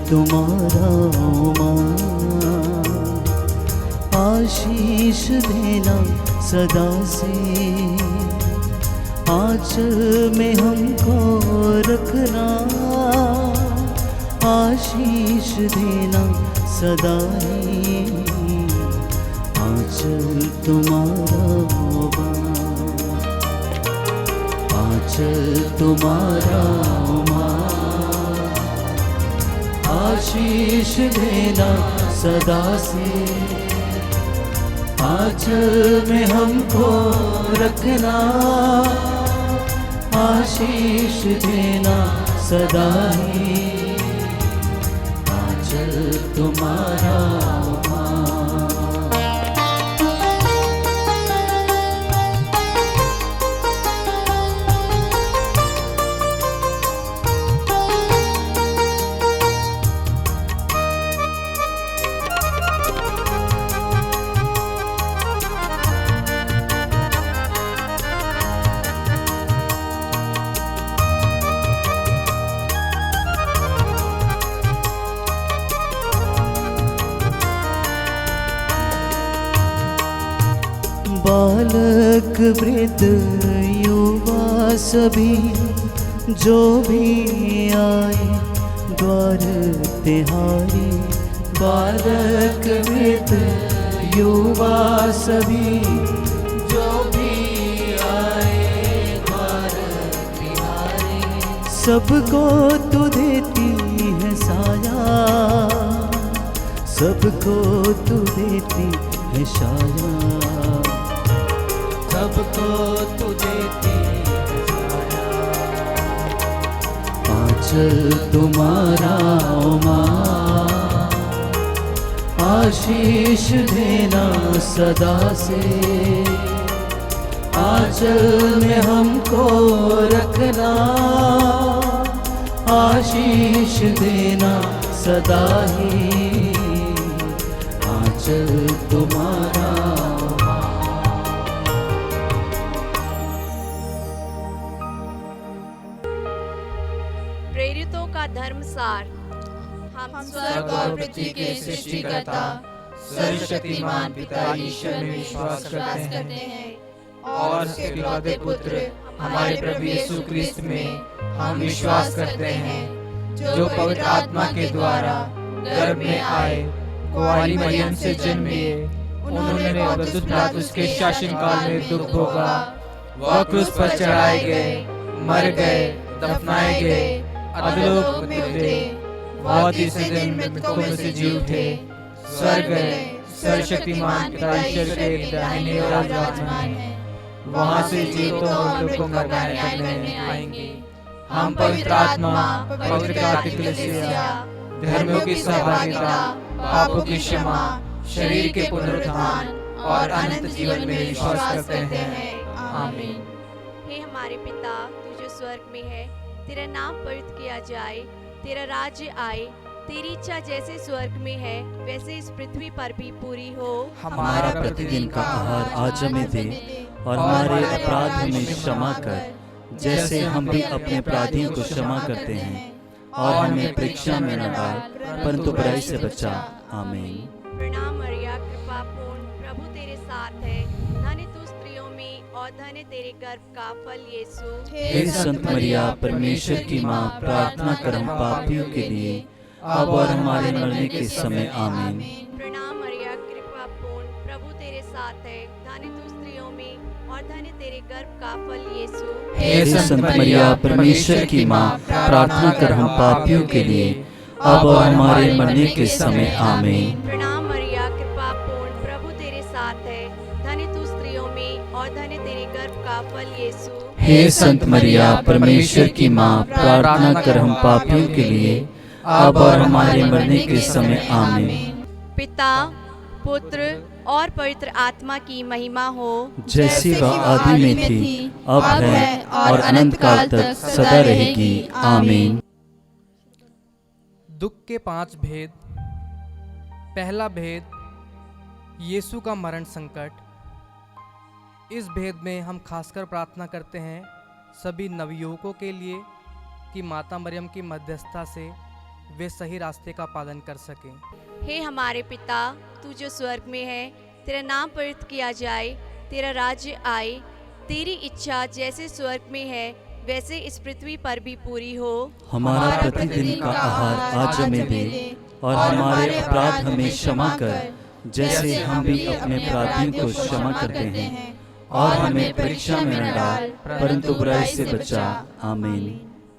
तुम्हारा माँ, आशीष देना सदा से, आंचल में हमको रखना, आशीष देना सदा ही, आंचल तुम्हारा माँ, आंचल तुम्हारा माँ, आशीष देना सदा से, आंचल में हमको रखना, आशीष देना सदा ही, आंचल तुम्हारा माँ। बालक वृद्ध युवा सभी जो भी आए द्वार तिहारी, बालक वृद्ध युवा सभी जो भी आए द्वार तिहारी, सबको तू देती है साया, सबको तू देती है साया, सबको तू देती है साया, आंचल तुम्हारा माँ, आशीष देना सदा से, आंचल में हमको रखना, आशीष देना सदा ही, आंचल तुम्हारा। प्रेरितों का धर्मसार। हम स्वर्ग और पृथ्वी के सृष्टिकर्ता सर्वशक्तिमान पिता ईश्वर में विश्वास करते हैं और उसके इकलौते पुत्र हमारे प्रभु यीशु क्रिस्त में हम विश्वास करते हैं, जो पवित्र आत्मा के द्वारा गर्भ में आए, कुंवारी मरियम से जन्मे, उन्होंने पौंतियुस पिलातुस के शासनकाल में दुख भोगा, वह क्रूस पर चढ़ाए गए, मर गए, दफनाए गए, अधोलोक में उतरे, वह तीसरे दिन मृतकों में से जी उठे, स्वर्ग गए, सर्वशक्तिमान पिता ईश्वर के दाहिने ओर विराजमान है, वहां से जीवितों और मृतकों का न्याय करने आएंगे। हम पवित्र आत्मा, पवित्र कैथोलिक कलीसिया, धर्मों की सहभागिता, पापों की क्षमा, शरीर के पुनरुत्थान और अनंत जीवन में विश्वास करते हैं। आमीन। हे हमारे पिता, तू जो स्वर्ग में है, तेरा नाम पवित्र किया जाए, तेरा राज्य आए, तेरी इच्छा जैसे स्वर्ग में है वैसे इस पृथ्वी पर भी पूरी हो। हमारा प्रतिदिन का आहार आज हमें दे, और हमारे अपराध हमें क्षमा कर, जैसे हम भी अपने अपराधियों को क्षमा करते हैं, और हमें परीक्षा में न डाल, परंतु बुराई से बचा। आमीन। प्रणाम मरिया, कृपा पूर्ण, प्रभु तेरे साथ है, धन्य तू स्त्रियों में और धन्य तेरे गर्भ का फल यीशु। हे संत मरिया, परमेश्वर की माँ, प्रार्थना कर हम पापियों के लिए, अब और हमारे मरने के समय। आमीन। प्रणाम मरिया, कृपा पूर्ण, प्रभु तेरे साथ है, धन्य तू स्त्रियों में और धन्य तेरे गर्भ का फल यीशु। हे संत मरिया, परमेश्वर की माँ, प्रार्थना कर हम पापियों के लिए, अब और हमारे मरने के समय। आमीन। प्रणाम मरिया, कृपा पूर्ण, प्रभु तेरे साथ है, धन्य तू स्त्रियों में और धन्य तेरे गर्भ का फल यीशु। हे संत मरिया, परमेश्वर की माँ, प्रार्थना कर हम पापियों के लिए, अब और हमारे मरने के समय। आमीन। पिता, पुत्र और पवित्र आत्मा की महिमा हो, जैसी वह आदि में थी, अब है और अनंत काल तक सदा रहेगी। आमीन। दुख के 5 भेद। पहला भेद, यीशु का मरण संकट। इस भेद में हम खासकर प्रार्थना करते हैं सभी नवयुवकों के लिए कि माता मरियम की मध्यस्थता से वे सही रास्ते का पालन कर सकें। हे हमारे पिता, तू जो स्वर्ग में है, तेरा नाम पवित्र किया जाए, तेरा राज्य आए, तेरी इच्छा जैसे स्वर्ग में है वैसे इस पृथ्वी पर भी पूरी हो। हमारा प्रतिदिन का आहार आज हमें दे, और हमारे अपराध हमें क्षमा कर, जैसे हम भी अपने अपराधियों को क्षमा करते हैं, और हमें परीक्षा में न डाल, परंतु बुराई से बचा। आमीन।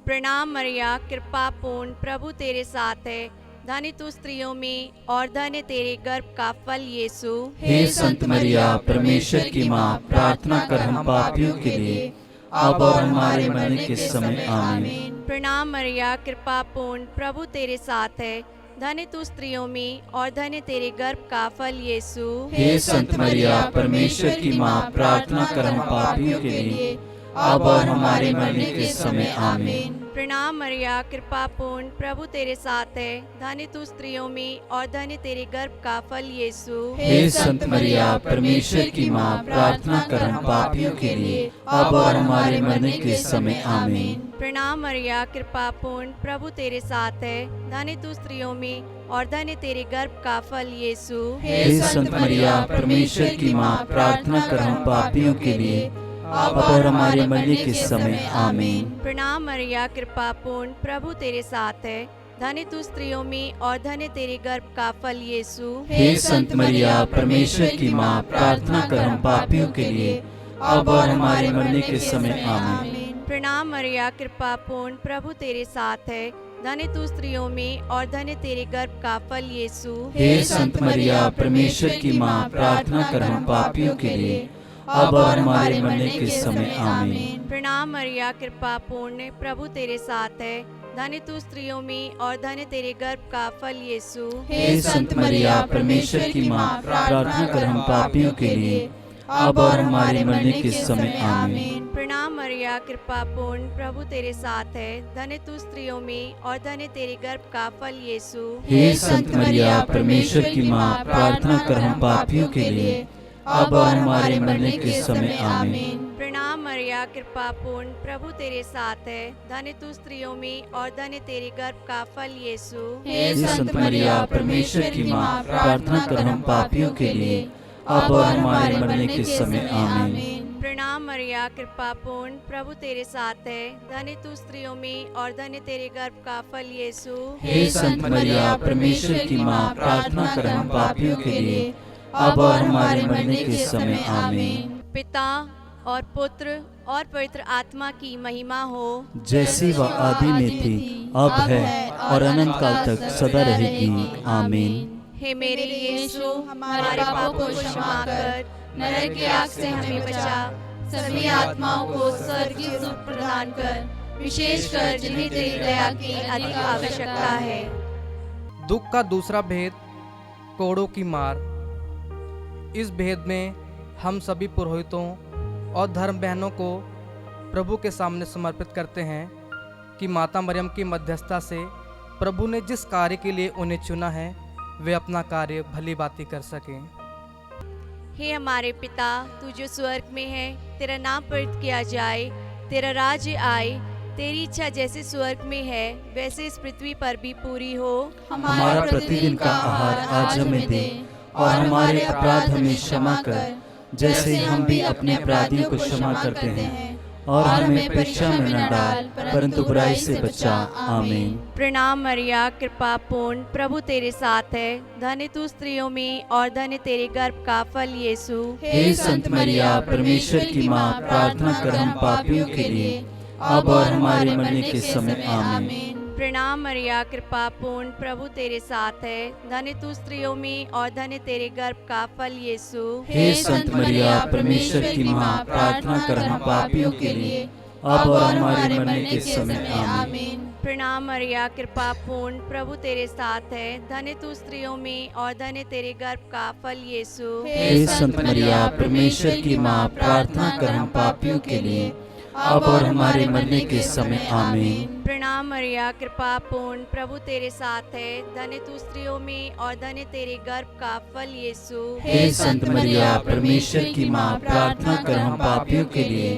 प्रणाम मरिया, कृपा पूर्ण, प्रभु तेरे साथ है, धन्य तू स्त्रियों में और धन्य तेरे गर्भ का फल यीशु। हे संत मरिया, परमेश्वर की माँ, प्रार्थना कर हम पापियों के लिए, अब और हमारे मरने के समय। आमीन। प्रणाम मरिया, कृपा पूर्ण, प्रभु तेरे साथ है, धन्य तू स्त्रियों में और धन्य तेरे गर्भ का फल यीशु। हे संत मरिया, परमेश्वर की माँ, प्रार्थना कर हम पापियों के लिए, अब और हमारे मरने के समय। आमीन। प्रणाम मरिया, कृपा पूर्ण, प्रभु तेरे साथ है, धन्य तू स्त्रियों में और धन्य तेरे गर्भ का फल यीशु। हे संत मरिया, परमेश्वर की माँ, प्रार्थना कर हम पापियों के लिए, अब और हमारे मरने के समय। आमीन। प्रणाम मरिया, कृपा पूर्ण, प्रभु तेरे साथ है, धन्य तू स्त्रियों में और धन्य तेरे गर्भ का फल यीशु। हे संत मरिया, परमेश्वर की माँ, प्रार्थना कर हम पापियों के लिए, अब और हमारे मरने के समय। आमीन। प्रणाम मरिया, कृपा पूर्ण, प्रभु तेरे साथ है, धन्य तू स्त्रियों में और धन्य तेरे गर्भ का फल यीशु। हे संत मरिया, परमेश्वर की माँ, प्रार्थना कर हम पापियों के लिए, अब और हमारे मरने के समय। आमीन। प्रणाम मरिया, कृपा पूर्ण, प्रभु तेरे साथ है, धन्य तू स्त्रियों में और धन्य तेरे गर्भ का फल यीशु। हे संत मरिया, परमेश्वर की माँ, प्रार्थना कर हम पापियों के लिए, अब और हमारे मरने के समय। आमीन। प्रणाम मरिया, कृपा पूर्ण, प्रभु तेरे साथ है, धन्य तू स्त्रियों में और धन्य तेरे गर्भ का फल यीशु। हे संत मरिया, परमेश्वर की माँ, प्रार्थना कर हम पापियों के लिए, अब और हमारे मरने के समय। आमीन। प्रणाम मरिया, कृपा पूर्ण, प्रभु तेरे साथ है, धन्य तू स्त्रियों में और धन्य तेरे गर्भ का फल यीशु। हे संत मरिया, परमेश्वर की माँ, प्रार्थना कर हम पापियों के लिए, अब और हमारे मरने के समय। आमीन। प्रणाम मरिया, कृपा पूर्ण, प्रभु तेरे साथ है, धन्य तू स्त्रियों में और धन्य तेरे गर्भ का फल यीशु। हे संत मरिया, परमेश्वर की माँ, प्रार्थना कर हम पापियों के लिए, अब और हमारे मरने के समय। आमीन। प्रणाम मरिया, कृपा पूर्ण, प्रभु तेरे साथ है, धन्य तू स्त्रियों में और धन्य तेरे गर्भ का फल यीशु। हे संत मरिया, परमेश्वर की माँ, प्रार्थना कर हम पापियों के लिए, अब और हमारे मरने के समय। आमीन। पिता और पुत्र और पवित्र आत्मा की महिमा हो, जैसी वह आदि में थी, अब है और अनंत काल तक सदा रहेगी। आमीन। हे मेरे यीशु, हमारे पापों को क्षमा कर, नरक की आग से हमें बचा, सभी आत्माओं को स्वर्ग की सुख प्रदान कर, विशेषकर जिन्हें तेरी दया की अधिक आवश्यकता है। दुख का दूसरा भेद, कोड़ों की मार। इस भेद में हम सभी पुरोहितों और धर्म बहनों को प्रभु के सामने समर्पित करते हैं कि माता मरियम की मध्यस्थता से प्रभु ने जिस कार्य के लिए उन्हें चुना है वे अपना कार्य भली भांति कर सकें। हे हमारे पिता, तू जो स्वर्ग में है, तेरा नाम पवित्र किया जाए, तेरा राज्य आए, तेरी इच्छा जैसे स्वर्ग में है वैसे इस पृथ्वी पर भी पूरी हो। हमारा प्रतिदिन का आहार आज हमें दे, और हमारे अपराध हमें क्षमा कर, जैसे हम भी अपने अपराधियों को क्षमा करते हैं, और हमें परीक्षा में न डाल, परंतु बुराई से बचा। आमीन। प्रणाम मरिया, कृपा पूर्ण, प्रभु तेरे साथ है, धन्य तू स्त्रियों में और धन्य तेरे गर्भ का फल यीशु। हे संत मरिया, परमेश्वर की माँ, प्रार्थना कर हम पापियों के लिए, अब और हमारे मरने के समय। आमीन। प्रणाम मरिया, कृपा पूर्ण, प्रभु तेरे साथ है, धन्य तू स्त्रियों में और धन्य तेरे गर्भ का फल यीशु। हे संत मरिया, परमेश्वर की माँ, प्रार्थना कर हम पापियों के लिए, अब और हमारे मरने के समय। आमीन। प्रणाम मरिया, कृपा पूर्ण, प्रभु तेरे साथ है, धन्य तू स्त्रियों में और धन्य तेरे गर्भ का फल यीशु। हे संत मरिया, परमेश्वर की माँ, प्रार्थना कर हम पापियों के लिए, अब और हमारे मरने के समय। आमीन। प्रणाम मरिया, कृपा पूर्ण, प्रभु तेरे साथ है, धन्य तू स्त्रियों में और धन्य तेरे गर्भ का फल यीशु। हे संत मरिया, परमेश्वर की माँ, प्रार्थना कर हम पापियों के लिए,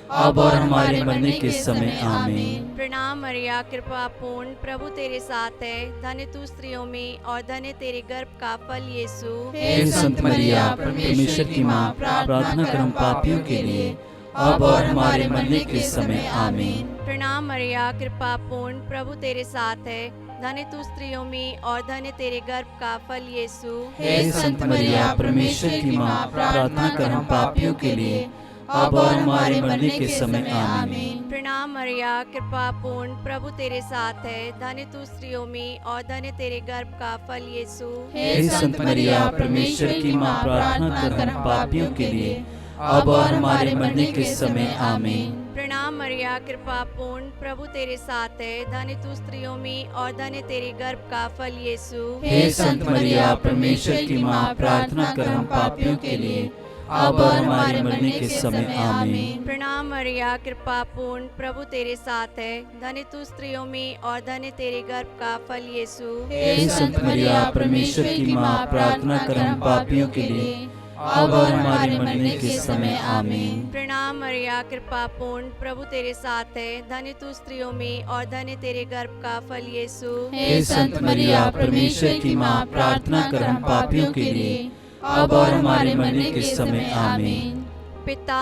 अब और हमारे मरने के समय आमीन। प्रणाम मरिया, कृपा पूर्ण, प्रभु तेरे साथ है, धन्य तू स्त्रियों में और धन्य तेरे गर्भ का फल यीशु। हे संत मरिया, परमेश्वर की माँ, प्रार्थना कर हम पापियों के लिए, अब और हमारे मरने के समय आमीन। प्रणाम मरिया, कृपा पूर्ण, प्रभु तेरे साथ है, धन्य तू स्त्रियों में और धन्य तेरे गर्भ का फल यीशु। हे संत मरिया, परमेश्वर की माँ, प्रार्थना कर हम पापियों के लिए, अब और हमारे मरने के समय आमीन। प्रणाम मरिया, कृपा पूर्ण, प्रभु तेरे साथ है, धन्य तू स्त्रियों में और धन्य तेरे गर्भ का फल यीशु। हे संत मरिया, परमेश्वर की माँ, प्रार्थना कर हम पापियों के लिए, अब और हमारे मरने के समय आमीन। प्रणाम मरिया, कृपा पूर्ण, प्रभु तेरे साथ है, धन्य तू स्त्रियों में और धन्य तेरे गर्भ का फल यीशु। हे संत मरिया, परमेश्वर की माँ, प्रार्थना कर हम पापियों के लिए, अब और हमारे मरने के समय आमीन। प्रणाम मरिया, कृपा पूर्ण, प्रभु तेरे साथ है, धन्य तू स्त्रियों में और धन्य तेरे गर्भ का फल यीशु। हे संत मरिया, परमेश्वर की माँ, प्रार्थना कर हम पापियों के लिए, अब और हमारे मरने के समय आमीन। प्रणाम मरिया, कृपा पूर्ण, प्रभु तेरे साथ है, धन्य तू स्त्रियों में और धन्य तेरे गर्भ का फल यीशु। हे संत मरिया, परमेश्वर की माँ, प्रार्थना कर हम पापियों के लिए, अब और हमारे मरने के समय आमीन। पिता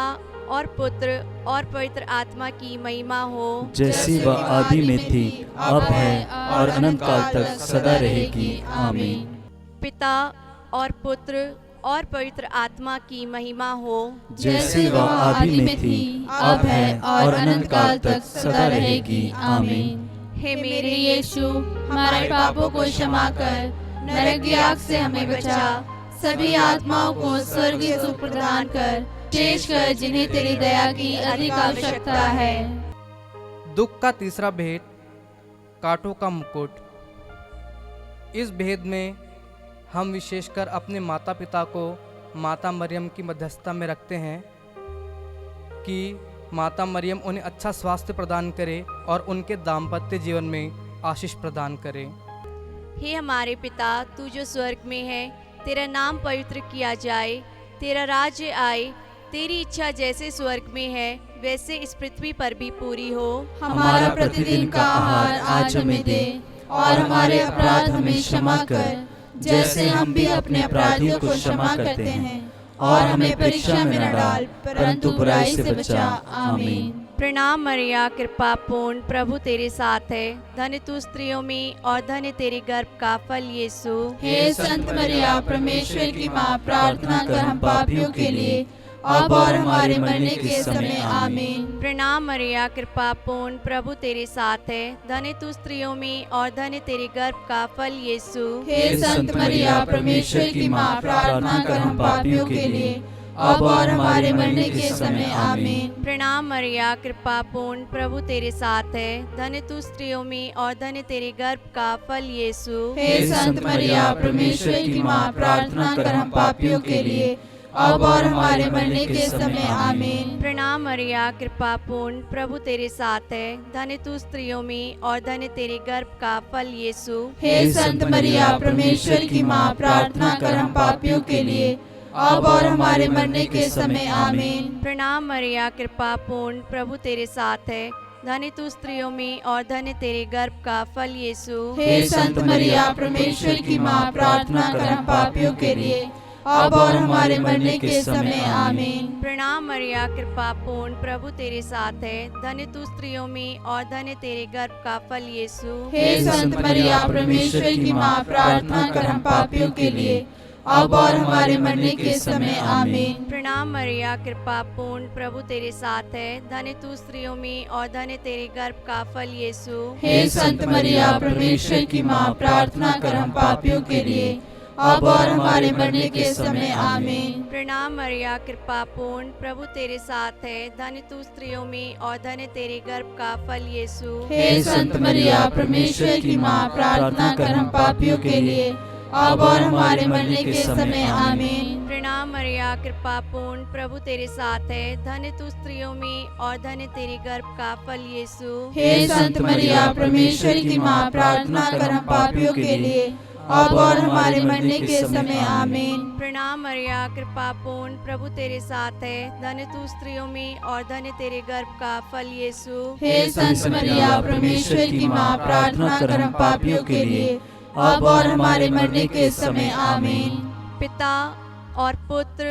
और पुत्र और पवित्र आत्मा की महिमा हो, जैसी वह आदि में थी, अब है और अनंत काल तक सदा रहेगी आमीन। पिता और पुत्र और पवित्र आत्मा की महिमा हो, जैसी वह आदि में थी, अब है और अनंत काल तक सदा रहेगी आमीन। हे मेरे यीशु, हमारे पापों को क्षमा कर, नरक की आग से हमें बचा, सभी आत्माओं को स्वर्गीय सुख प्रदान कर, विशेष कर जिन्हें तेरी दया की अधिक आवश्यकता है। दुख का तीसरा भेद, कांटों का मुकुट। इस भेद में हम विशेषकर अपने माता पिता को माता मरियम की मध्यस्थता में रखते हैं कि माता मरियम उन्हें अच्छा स्वास्थ्य प्रदान करे और उनके दाम्पत्य जीवन में आशीष प्रदान करे। हे हमारे पिता, तू जो स्वर्ग में है, तेरा नाम पवित्र किया जाए, तेरा राज्य आए, तेरी इच्छा जैसे स्वर्ग में है वैसे इस पृथ्वी पर भी पूरी हो। हमारा प्रतिदिन का आहार आज हमें दे, और हमारे अपराध हमें क्षमा कर, जैसे हम भी अपने अपराधियों को क्षमा करते हैं, और हमें परीक्षा में न डाल, परंतु बुराई से बचा आमीन। प्रणाम मरिया, कृपा पूर्ण, प्रभु तेरे साथ है, धन्य तू स्त्रियों में और धन्य तेरे गर्भ का फल यीशु। हे संत मरिया, परमेश्वर की माँ, प्रार्थना कर हम पापियों के लिए, अब और हमारे मरने के समय आमीन। प्रणाम मरिया, कृपा पूर्ण, प्रभु तेरे साथ है, धन्य तू स्त्रियों में और धन्य तेरे गर्भ का फल यीशु। हे संत मरिया, परमेश्वर की माँ, प्रार्थना कर हम पापियों के लिए, अब और हमारे मरने के समय आमीन। प्रणाम मरिया, कृपा पूर्ण, प्रभु तेरे साथ है, धन्य तू स्त्रियों में और धन्य तेरे गर्भ का फल यीशु। हे संत मरिया, परमेश्वर की माँ, प्रार्थना कर हम पापियों के लिए, अब और हमारे मरने के समय आमीन। प्रणाम मरिया, कृपा पूर्ण, प्रभु तेरे साथ है, धन्य तू स्त्रियों में और धन्य तेरे गर्भ का फल यीशु। हे संत मरिया, परमेश्वर की माँ, प्रार्थना कर हम पापियों के लिए, अब और हमारे मरने के समय आमीन। प्रणाम मरिया, कृपा पूर्ण, प्रभु तेरे साथ है, धन्य तू स्त्रियों में और धन्य तेरे गर्भ का फल यीशु। हे संत मरिया, परमेश्वर की माँ, प्रार्थना कर हम पापियों के लिए, अब और हमारे मरने के समय आमीन। प्रणाम मरिया, कृपा पूर्ण, प्रभु तेरे साथ है, धन्य तू स्त्रियों में और धन्य तेरे गर्भ का फल यीशु। हे संत मरिया, परमेश्वर की माँ, प्रार्थना कर हम पापियों के लिए, अब और हमारे मरने के समय आमीन। प्रणाम मरिया, कृपा पूर्ण, प्रभु तेरे साथ है, धन्य तू स्त्रियों में और धन्य तेरे गर्भ का फल यीशु। हे संत मरिया, परमेश्वर की माँ, प्रार्थना कर हम पापियों के लिए, अब और हमारे मरने के समय आमीन। प्रणाम मरिया, कृपा पूर्ण, प्रभु तेरे साथ है, धन्य तू स्त्रियों में और धन्य तेरे गर्भ का फल यीशु। हे संत मरिया, परमेश्वर की माँ, प्रार्थना कर हम पापियों के लिए, अब और हमारे मरने के समय आमीन। प्रणाम मरिया, कृपा पूर्ण, प्रभु तेरे साथ है। धन्य तू स्त्रियों में और धन्य तेरे गर्भ का फल यीशु। हे संत मरिया, परमेश्वर की माँ, प्रार्थना कर हम पापियों के लिए, अब और हमारे मरने के समय आमीन। प्रणाम मरिया, कृपा पूर्ण, प्रभु तेरे साथ है। धन्य तू स्त्रियों में और धन्य तेरे गर्भ का फल यीशु। हे संत मरिया, परमेश्वर की माँ, प्रार्थना कर हम पापियों के लिए, अब और हमारे मरने के समय आमीन। पिता और पुत्र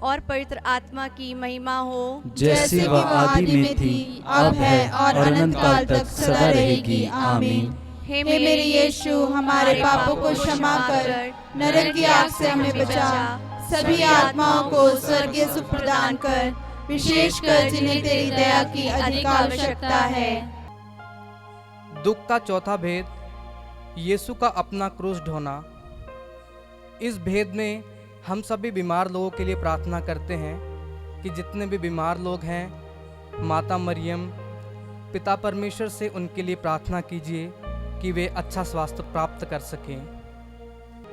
और पवित्र आत्मा की महिमा हो, जैसे वह आदि में थी, अब है और अनंत काल तक सदा रहेगी। आमीन। हे मेरे यीशु, हमारे पापों को क्षमा कर, नरक की आग से हमें बचा, सभी आत्माओं को स्वर्गीय सुख प्रदान कर, विशेषकर जिन्हें तेरी दया की अधिक आवश्यकता है। दुख का चौथा भेद, यीशु का अपना क्रूस ढोना। इस भेद में हम सभी बीमार लोगों के लिए प्रार्थना करते हैं कि जितने भी बीमार लोग हैं, माता मरियम, पिता परमेश्वर से उनके लिए प्रार्थना कीजिए कि वे अच्छा स्वास्थ्य प्राप्त कर सकें।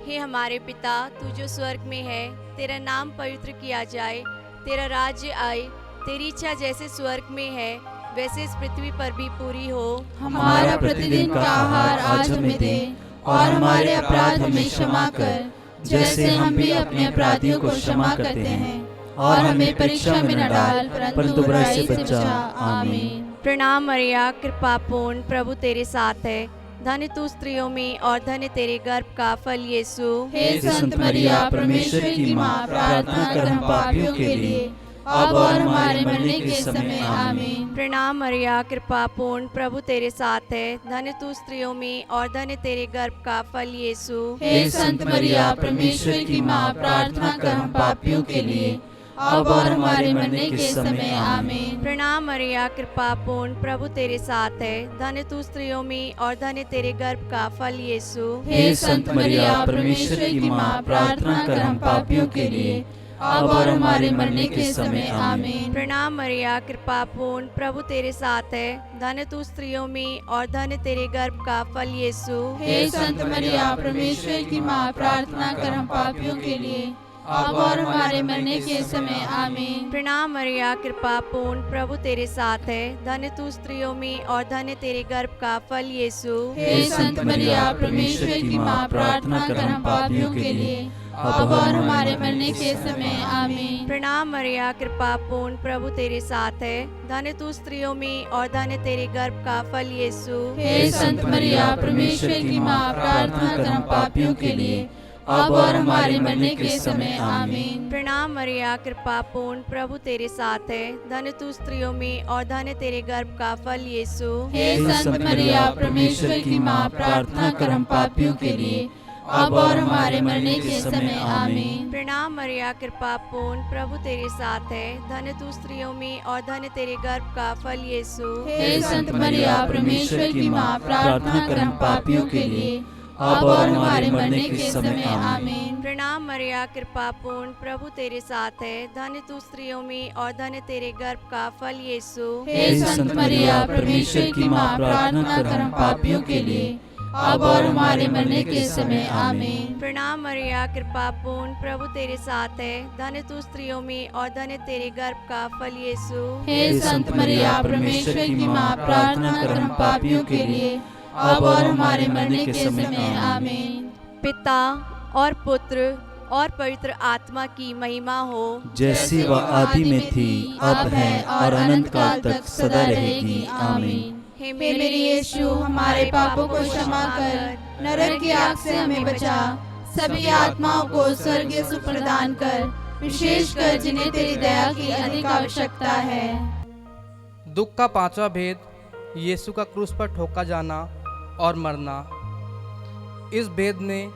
हे हमारे पिता, तू जो स्वर्ग में है, तेरा नाम पवित्र किया जाए, तेरा राज्य आए, तेरी इच्छा जैसे स्वर्ग में है वैसे इस पृथ्वी पर भी पूरी हो। हमारा प्रतिदिन का आहार आज हमें दे, और हमारे अपराध हमें क्षमा कर, जैसे हम भी अपने अपराधियों को क्षमा करते हैं, और हमें परीक्षा में न डाल, परंतु बुराई से बचा। आमीन। प्रणाम मरिया, कृपा पूर्ण, प्रभु तेरे साथ है। धन्य तू स्त्रियों में और धन्य तेरे गर्भ का फल यीशु। हे संत मरिया, परमेश्वर की माँ, प्रार्थना कर हम पापियों के लिए, अब और हमारे मरने के समय आमीन। प्रणाम मरिया, कृपा पूर्ण, प्रभु तेरे साथ है। धन्य तू स्त्रियों में और धन्य तेरे गर्भ का फल यीशु। हे संत मरिया, परमेश्वर की माँ, प्रार्थना कर हम पापियों के लिए, अब और हमारे मरने के समय आमीन। प्रणाम मरिया, कृपा पूर्ण, प्रभु तेरे साथ है। धन्य तू स्त्रियों में और धन्य तेरे गर्भ का फल यीशु। हे संत मरिया, परमेश्वर की माँ, प्रार्थना कर हम पापियों के लिए, अब और हमारे मरने के समय आमीन। प्रणाम मरिया, कृपा पूर्ण, प्रभु तेरे साथ है। धन्य तू स्त्रियों में और धन्य तेरे गर्भ का फल यीशु। हे संत मरिया, परमेश्वर की माँ, प्रार्थना कर हम पापियों के लिए, अब और हमारे मरने के समय आमीन। प्रणाम मरिया, कृपा पूर्ण, प्रभु तेरे साथ है। धन्य तू स्त्रियों में और धन्य तेरे गर्भ का फल यीशु। हे संत मरिया, परमेश्वर की माँ, प्रार्थना कर हम पापियों के लिए, अब और हमारे मरने के समय आमीन। प्रणाम मरिया, कृपा पूर्ण, प्रभु तेरे साथ है। धन्य तू स्त्रियों में और धन्य तेरे गर्भ का फल यीशु। हे संत मरिया, परमेश्वर की माँ, प्रार्थना कर हम पापियों के लिए, अब और हमारे मरने के समय आमीन। प्रणाम मरिया, कृपा पूर्ण, प्रभु तेरे साथ है। धन्य तू स्त्रियों में और धन्य तेरे गर्भ का फल यीशु। हे संत मरिया, परमेश्वर की माँ, प्रार्थना कर हम पापियों के लिए, अब और हमारे मरने के समय आमीन। प्रणाम मरिया, कृपा पूर्ण, प्रभु तेरे साथ है। धन्य तू स्त्रियों में और धन्य तेरे गर्भ का फल यीशु। हे संत मरिया, परमेश्वर की माँ, प्रार्थना कर हम पापियों के लिए, अब और हमारे मरने के समय आमीन। प्रणाम मरिया, कृपा पूर्ण, प्रभु तेरे साथ है। धन्य तू स्त्रियों में और धन्य तेरे गर्भ का फल यीशु। हे संत मरिया, परमेश्वर की माँ, प्रार्थना कर हम पापियों के लिए, अब और हमारे मरने के समय आमीन। प्रणाम मरिया, कृपा पूर्ण, प्रभु तेरे साथ है। धन्य तू स्त्रियों में और धन्य तेरे गर्भ का फल यीशु। हे संत मरिया, परमेश्वर की माँ, प्रार्थना कर हम पापियों के लिए, अब और हमारे मरने के समय आमीन। पिता और पुत्र और पवित्र आत्मा की महिमा हो, जैसी वह आदि में थी, अब है और अनंत काल तक सदा रहेगी। आमीन। हे मेरे यीशु, हमारे पापों को क्षमा कर, नरक की आग से हमें बचा, सभी आत्माओं को स्वर्गीय सुख प्रदान कर, विशेषकर जिन्हें तेरी दया की अधिक आवश्यकता है। दुख का पांचवा भेद, यीशु का क्रूस पर ठोका जाना और मरना। इस भेद में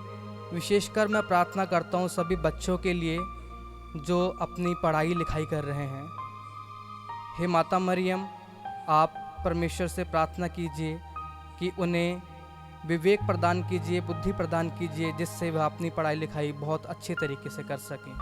विशेषकर मैं प्रार्थना करता हूँ सभी बच्चों के लिए जो अपनी पढ़ाई लिखाई कर रहे हैं। हे माता मरियम, आप परमेश्वर से प्रार्थना कीजिए कि उन्हें विवेक प्रदान कीजिए, बुद्धि प्रदान कीजिए, जिससे वह अपनी पढ़ाई लिखाई बहुत अच्छे तरीके से कर सकें।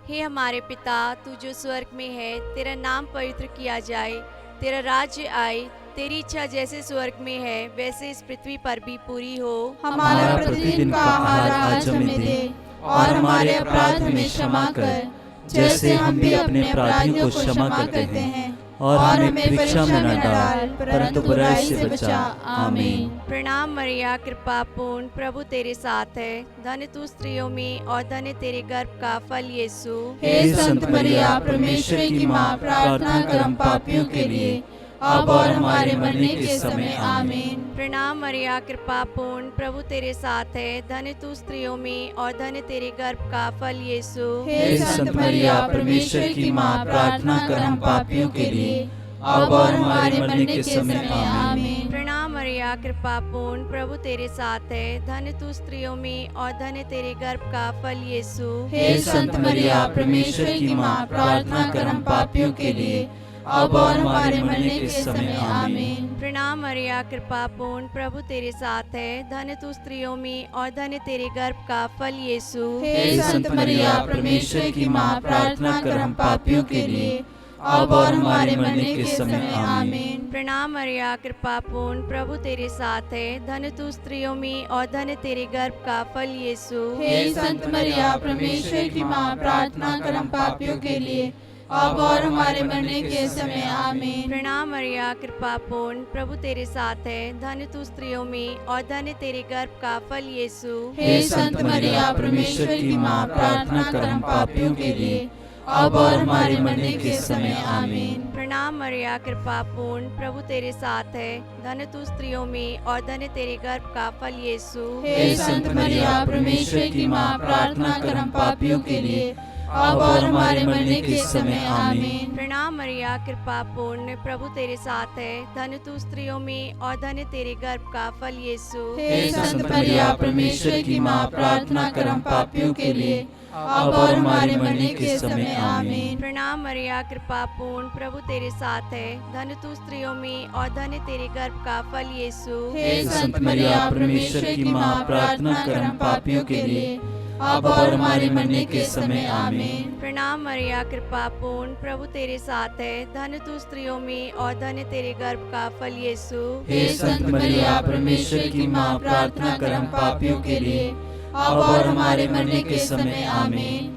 हे हमारे पिता, तू जो स्वर्ग में है, तेरा नाम पवित्र किया जाए, तेरा राज्य आए, तेरी इच्छा जैसे स्वर्ग में है वैसे इस पृथ्वी पर भी पूरी हो। हमारा प्रतिदिन का आहार आज हमें दे, और हमारे अपराध हमें क्षमा कर, जैसे हम भी अपने अपराधियों को क्षमा करते हैं। और हमें परीक्षा में न डाल, परंतु बुराई से बचा। आमीन। प्रणाम मरिया, कृपा पूर्ण, प्रभु तेरे साथ है। धन्य तू स्त्रियों में और धन्य तेरे गर्भ का फल यीशु। हे संत मरिया, परमेश्वर की माँ, प्रार्थना कर हम पापियों के लिए, अब और हमारे मरने के समय। आमीन। प्रणाम मरिया, कृपा पूर्ण, प्रभु तेरे साथ है। धन्य तू स्त्रियों में और धन्य तेरे गर्भ का फल यीशु। हे संत मरिया, परमेश्वर की माँ, प्रार्थना कर हम पापियों के लिए, अब और हमारे मरने के समय। आमीन। प्रणाम मरिया, कृपा पूर्ण, प्रभु तेरे साथ है। धन्य तू स्त्रियों में और धन्य तेरे गर्भ का फल यीशु। हे संत मरिया, परमेश्वर की माँ, प्रार्थना कर हम पापियों के लिए, अब और हमारे मरने के समय। आमीन। प्रणाम मरिया, कृपा पूर्ण, प्रभु तेरे साथ है। धन्य तू स्त्रियों में और धन्य तेरे गर्भ का फल यीशु। हे संत मरिया, परमेश्वर की माँ, प्रार्थना कर हम पापियों के लिए, अब और हमारे मरने के समय। आमीन। प्रणाम मरिया, कृपा पूर्ण, प्रभु तेरे साथ है। धन्य तू स्त्रियों में और धन्य तेरे गर्भ का फल यीशु। हे संत मरिया, परमेश्वर की माँ, प्रार्थना कर हम पापियों के लिए, अब और हमारे मरने के समय। आमीन। प्रणाम मरिया, कृपा पूर्ण, प्रभु तेरे साथ है। धन्य तू स्त्रियों में और धन्य तेरे गर्भ का फल यीशु। हे संत मरिया, परमेश्वर की माँ, प्रार्थना कर हम पापियों के लिए, अब और हमारे मरने के समय। आमीन। प्रणाम मरिया, कृपा पूर्ण, प्रभु तेरे साथ है। धन्य तू स्त्रियों में और धन्य तेरे गर्भ का फल यीशु। हे संत मरिया, परमेश्वर की माँ, प्रार्थना कर हम पापियों के लिए, अब और हमारे मरने के समय। आमीन। प्रणाम मरिया, कृपा पूर्ण, प्रभु तेरे साथ है। धन्य तू स्त्रियों में और धन्य तेरे गर्भ का फल यीशु। हे संत मरिया, परमेश्वर की माँ, प्रार्थना कर हम पापियों के लिए, अब और हमारे मरने के समय। आमीन। प्रणाम मरिया, कृपा पूर्ण, प्रभु तेरे साथ है। धन्य तू स्त्रियों में और धन्य तेरे गर्भ का फल यीशु। हे संत मरिया, परमेश्वर की माँ, प्रार्थना कर हम पापियों के लिए, अब और हमारे मरने के समय। आमीन। प्रणाम मरिया, कृपा पूर्ण, प्रभु तेरे साथ है। धन्य तू स्त्रियों में और धन्य तेरे गर्भ का फल यीशु। हे संत मरिया, परमेश्वर की माँ, प्रार्थना कर हम पापियों के लिए, अब और हमारे मरने के समय। आमीन।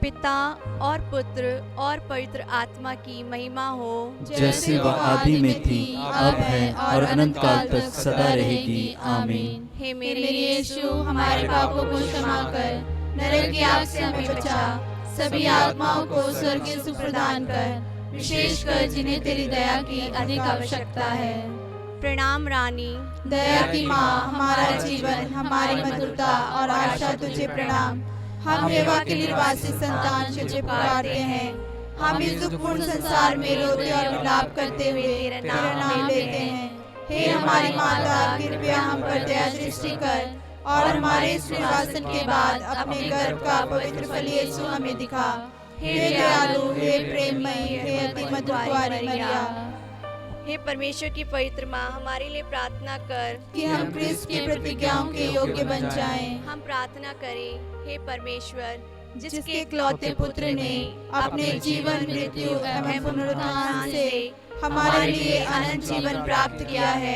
पिता और पुत्र और पवित्र आत्मा की महिमा हो, जैसे वह आदि में थी, अब है और अनंत काल तक सदा रहेगी। आमीन। हे मेरे मेरे यीशु, हमारे पापों को क्षमा कर, नरक की आग से हमें बचा, सभी आत्माओं को स्वर्ग की सुख प्रदान कर, विशेषकर जिन्हें तेरी दया की अधिक आवश्यकता है। प्रणाम रानी, दया की माँ, हमारा जीवन, हमारी मधुरता और आशा तुझे प्रणाम। हम हेवा के निर्वासी संतान तुझे पुकारते हैं। हम इस दुखपूर्ण संसार में रोते और विलाप करते हुए तेरा नाम लेते हैं। हे हमारी माता, कृपया हम पर दया दृष्टि कर, और हमारे इस निर्वासन के बाद अपने गर्भ का पवित्र फल यीशु हमें दिखा। हे दयालु, हे प्रेममयी, हे अति मधुर कुंवारी मरिया, हे परमेश्वर की पवित्र माँ, हमारे लिए प्रार्थना कर कि हम क्रिस्त की प्रतिज्ञाओं के योग्य बन जाएं। हम प्रार्थना करें। हे परमेश्वर, जिसके इकलौते पुत्र ने अपने जीवन, मृत्यु एवं पुनरुत्थान से हमारे लिए अनंत जीवन प्राप्त किया है,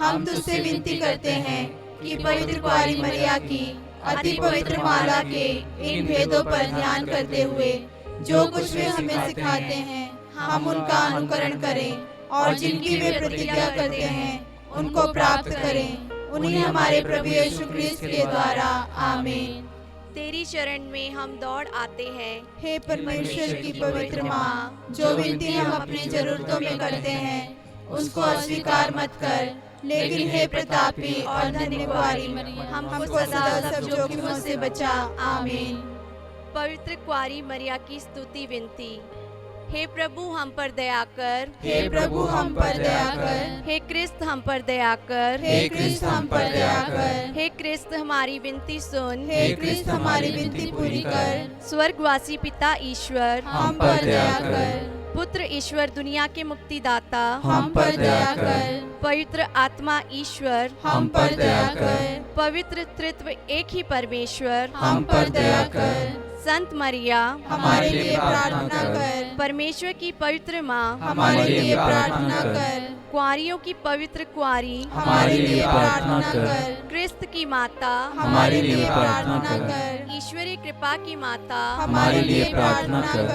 हम तुझसे विनती करते हैं कि पवित्र कुंवारी मरिया की अति पवित्र माला के इन भेदों पर ध्यान करते हुए जो कुछ वे हमें सिखाते हैं, हम उनका अनुकरण करें, और जिनकी वे प्रतिज्ञा करते हैं उनको प्राप्त करें। उन्हीं हमारे प्रभु यीशु क्रिस्त के द्वारा। आमीन। तेरी शरण में हम दौड़ आते हैं। हे परमेश्वर की पवित्र माँ, जो विनती हम अपनी जरूरतों में करते हैं उसको अस्वीकार मत कर, लेकिन हे प्रतापी और धन्य कुंवारी मरिया, हमको सदा सब जोखिमों से बचा। आमीन। पवित्र कुंवारी मरिया की स्तुति विनती। हे प्रभु, हम पर दया कर। हे प्रभु, हम पर दया कर। हे क्रिस्त, हम पर दया कर। हे क्रिस्त, हम पर दया कर। हे क्रिस्त, हमारी विनती सुन। हे क्रिस्त, हमारी विनती पूरी कर। स्वर्गवासी पिता ईश्वर, हम पर दया कर। पुत्र ईश्वर, दुनिया के मुक्तिदाता, हम पर दया कर। पवित्र आत्मा ईश्वर, हम पर दया कर। पवित्र त्रित्व एक ही परमेश्वर, हम पर दया कर। संत मरिया हमारे लिए प्रार्थना कर। परमेश्वर की पवित्र माँ हमारे लिए प्रार्थना कर। कुंवारियों की पवित्र कुंवारी हमारे लिए प्रार्थना कर। क्रिस्त की माता हमारे लिए प्रार्थना कर। ईश्वरीय कृपा की माता हमारे लिए प्रार्थना कर।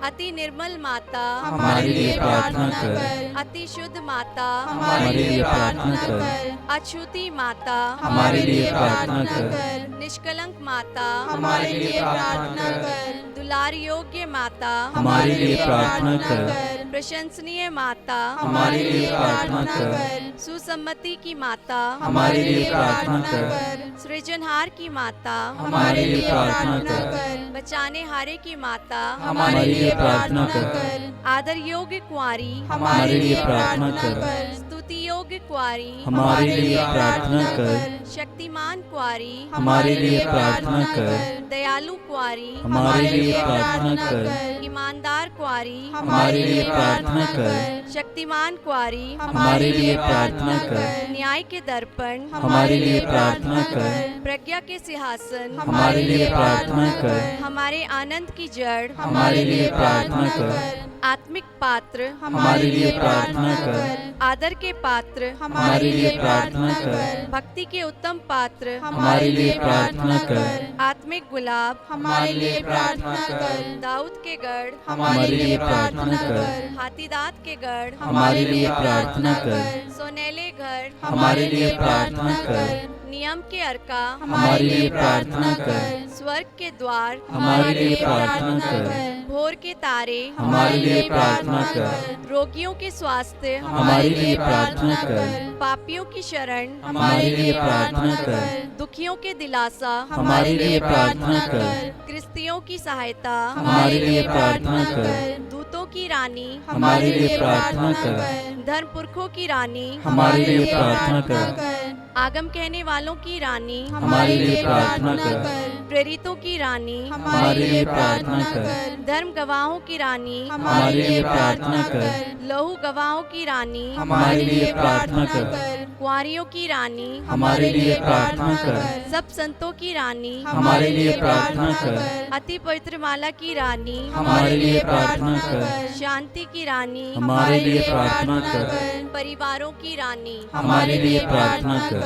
अति निर्मल माता हमारे लिए प्रार्थना कर। अति शुद्ध माता हमारे लिए प्रार्थना कर। अछूती माता हमारे लिए प्रार्थना कर। निष्कलंक माता हमारे लिए प्रार्थना कर। दुलार योग्य माता हमारे लिए प्रार्थना कर। प्रशंसनीय माता हमारे लिए प्रार्थना कर। सुसम्मति की माता हमारे लिए प्रार्थना कर। सृजनहार की माता हमारे लिए प्रार्थना कर। बचाने हारे की माता हमारे लिए प्रार्थना कर। आदर योग्य कुंवारी हमारे लिए प्रार्थना कर। स्तुति योग्य कुंवारी हमारे लिए प्रार्थना कर। शक्तिमान कुंवारी हमारे लिए प्रार्थना कर। दयालु कुंवारी हमारे लिए प्रार्थना कर। ईमानदार कुंवारी हमारे लिए प्रार्थना कर। शक्तिमान कुंवारी हमारे लिए प्रार्थना कर। न्याय के दर्पण हमारे लिए प्रार्थना कर। प्रज्ञा के सिंहासन हमारे लिए प्रार्थना कर। हमारे आनंद की जड़ हमारे लिए प्रार्थना कर। आत्मिक पात्र हमारे लिए प्रार्थना कर। आदर के पात्र हमारे लिए प्रार्थना कर। भक्ति के उत्तम पात्र हमारे लिए प्रार्थना कर। आत्मिक गुलाब हमारे लिए प्रार्थना कर। दाऊद के गढ़ हमारे लिए प्रार्थना कर। हाथीदांत के गढ़ हमारे लिए प्रार्थना कर। सोनेले घर हमारे लिए प्रार्थना कर। नियम के अर्का हमारे लिए प्रार्थना कर। स्वर्ग के द्वार हमारे लिए प्रार्थना कर। भोर के तारे हमारे लिए प्रार्थना कर। रोगियों के स्वास्थ्य हमारे लिए प्रार्थना कर। पापियों की शरण हमारे लिए प्रार्थना कर। दुखियों के दिलासा हमारे लिए प्रार्थना कर। क्रिस्तियों की सहायता हमारे लिए प्रार्थना कर। दूतों की रानी हमारे लिए प्रार्थना कर। धर्म पुरखों की रानी हमारे लिए प्रार्थना कर। आगम कहने वालों की रानी हमारे लिए प्रार्थना कर। प्रेरितों की रानी हमारे लिए प्रार्थना कर। धर्म गवाहों की रानी हमारे लिए प्रार्थना कर। लहू गवाहों की रानी हमारे लिए प्रार्थना कर। कुंवारियों की रानी हमारे लिए प्रार्थना कर। सब संतों की रानी हमारे लिए प्रार्थना कर। अति पवित्र माला की रानी हमारे लिए प्रार्थना कर। शांति की रानी हमारे लिए प्रार्थना कर। परिवारों की रानी हमारे लिए प्रार्थना कर।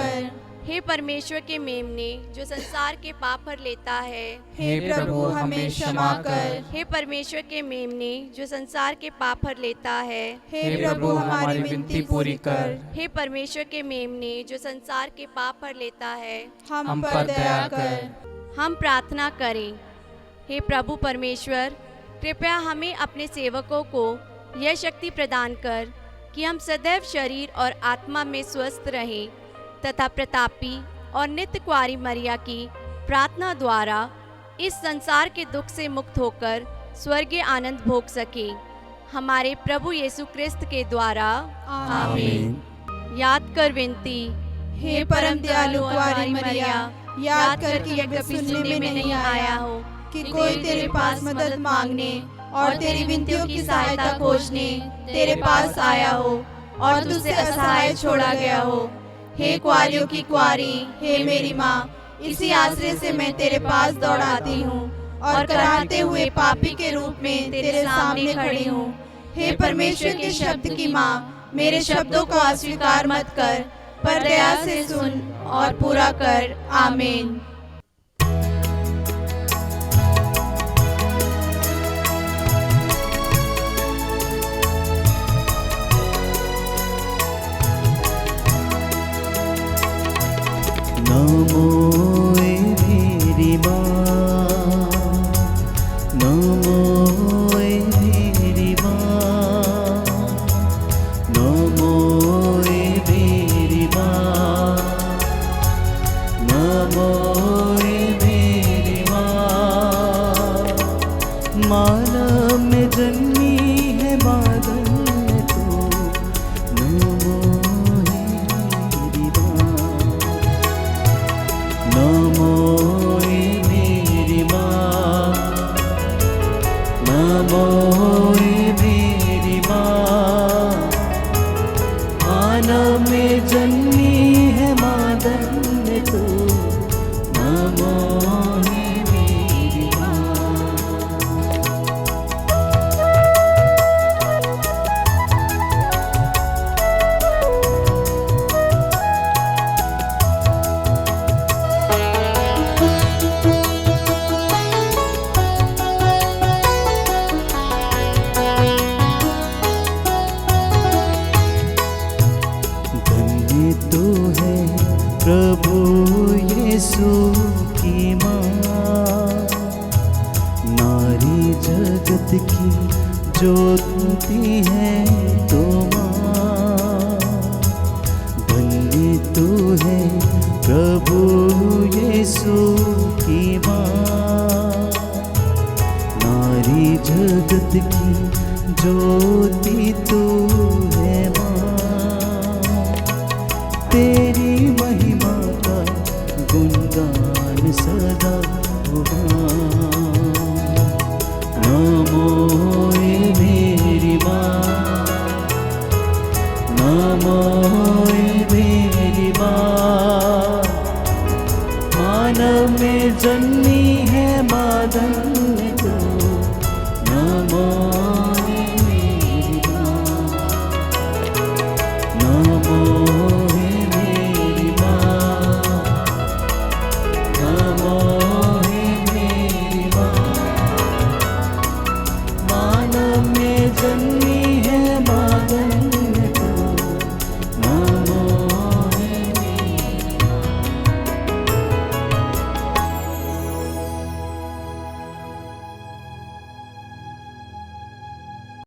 हे परमेश्वर के मेमने जो संसार के पाप भर लेता है, हे प्रभु हमें क्षमा कर। हे परमेश्वर के मेमने जो संसार के पाप भर लेता है, हे प्रभु हमारी विनती पूरी कर। हे परमेश्वर के मेमने जो संसार के पाप भर लेता है, हम पर दया कर। हम प्रार्थना करें। हे प्रभु परमेश्वर, कृपया हमें अपने सेवकों को यह शक्ति प्रदान कर कि हम सदैव शरीर और आत्मा में स्वस्थ रहें तथा प्रतापी और नित्य कुंवारी मरिया की प्रार्थना द्वारा इस संसार के दुख से मुक्त होकर स्वर्गीय आनंद भोग सके। हमारे प्रभु यीशु क्रिस्त के द्वारा आमीन। याद कर विनती। हे परम दयालु कुंवारी मरिया, याद कर कि यह कभी सुनने में नहीं आया हो कि कोई तेरे पास मदद मांगने और तेरी विनतियों की सहायता खोजने तेरे पास आया हो और तुझसे असहाय छोड़ा गया हो। हे कुंवारियों की कुंवारी, हे मेरी माँ, इसी आश्रय से मैं तेरे पास दौड़ाती हूँ और कराहते हुए पापी के रूप में तेरे सामने खड़ी हूँ। हे परमेश्वर के शब्द की माँ, मेरे शब्दों को अस्वीकार मत कर, पर दया से सुन और पूरा कर। आमीन। नमो मेरी माँ, नमो मेरी माँ, नमो मेरी माँ, नमो ज्योति है तो माँ, धन्य तू है प्रभु यीशु की माँ। नारी जगत की ज्योति तू है माँ, तेरी महिमा का गुणगान सदा हो माँ।